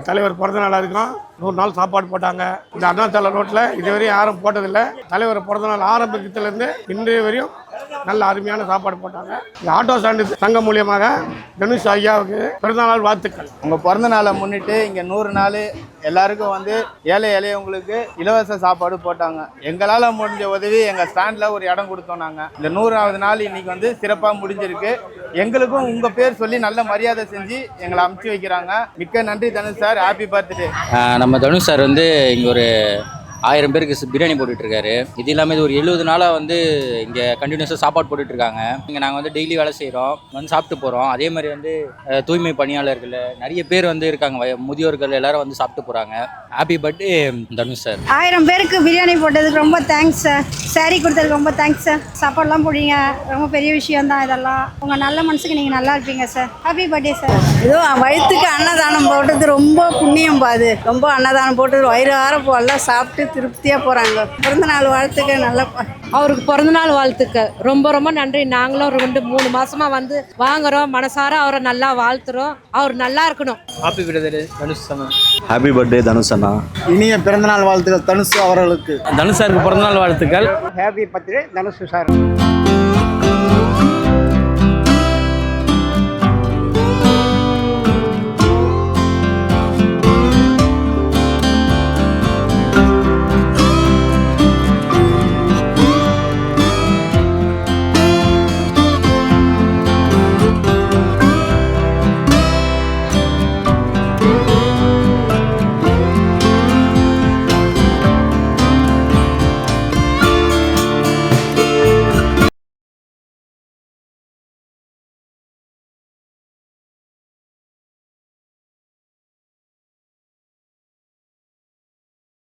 தலைவர் பிறந்த நாளாக இருக்கும் 100 நாள் சாப்பாடு போட்டாங்க. இந்த அண்ணாசாலை ரோட்டில் இதுவரையும் யாரும் போட்டதில்லை. தலைவர் பிறந்த நாள் ஆரம்பிக்கிறதுலேருந்து இன்றைய வரையும் நல்ல அருமையான சாப்பாடு போட்டாங்க. இந்த ஆட்டோ ஸ்டாண்டு சங்கம் மூலியமாக தனுஷ் ஐயாவுக்கு பிறந்தநாள் வாழ்த்துக்கள். உங்கள் பிறந்த நாளை முன்னிட்டு இங்கே 100 நாள் எல்லாருக்கும் வந்து ஏழை எளியவங்களுக்கு இலவச சாப்பாடு போட்டாங்க. எங்களால் முடிஞ்ச உதவி எங்கள் ஸ்டாண்டில் ஒரு இடம் கொடுத்தோம். நாங்கள் இந்த 100வது நாள் இன்னைக்கு வந்து சிறப்பாக முடிஞ்சிருக்கு. எங்களுக்கும் உங்கள் பேர் சொல்லி நல்ல மரியாதை செஞ்சு எங்களை அமுச்சு வைக்கிறாங்க. மிக்க நன்றி தனுஷ் சார். Happy birthday. நம்ம தனுஷ் சார் வந்து இங்கே ஒரு 1000 பேருக்கு பிரியாணி போட்டுட்ருக்காரு. இது இல்லாமல் இது ஒரு 70 நாளாக வந்து இங்கே கண்டினியூஸாக சாப்பாடு போட்டுட்ருக்காங்க. இங்கே நாங்கள் வந்து டெய்லி வேலை செய்கிறோம், வந்து சாப்பிட்டு போகிறோம். அதே மாதிரி வந்து தூய்மை பணியாளர்கள் நிறைய பேர் வந்து இருக்காங்க, முதியோர்கள் எல்லாரும் வந்து சாப்பிட்டு போகிறாங்க. Happy birthday Dhanush sir. 1000 பேருக்கு பிரியாணி போட்டதுக்கு ரொம்ப தேங்க்ஸ் சார். சாரி கொடுத்ததுக்கு ரொம்ப தேங்க்ஸ் சார். சாப்பாடுலாம் போடுங்க, ரொம்ப பெரிய விஷயம் தான் இதெல்லாம். உங்கள் நல்ல மனசுக்கு நீங்கள் நல்லா இருப்பீங்க சார். Happy birthday sir. இதுவும் வயிற்றுக்கு அன்னதானம் போட்டது ரொம்ப புண்ணியம் பாது. ரொம்ப அன்னதானம் போட்டது வயிறு ஆற எல்லாம் சாப்பிட்டு திருப்தியாக போகிறாங்க. பிறந்தநாள் வாழ்த்துக்கள். நல்லா அவருக்கு பிறந்தநாள் வாழ்த்துக்கள். ரொம்ப ரொம்ப நன்றி. நாங்களும் 2-3 மாசமா வந்து வாங்குறோம். மனசார அவரை நல்லா வாழ்த்துறோம். அவர் நல்லா இருக்கணும். ஹாப்பி பர்த்டே தனுஷ் அண்ணா. ஹாப்பி பர்த்டே தனுஷ் அண்ணா. இனிய பிறந்தநாள் வாழ்த்துக்கள் தனுஷ் அவர்களுக்கு. தனுஷ் சாருக்கு பிறந்தநாள் வாழ்த்துக்கள். Happy birthday Dhanush sir.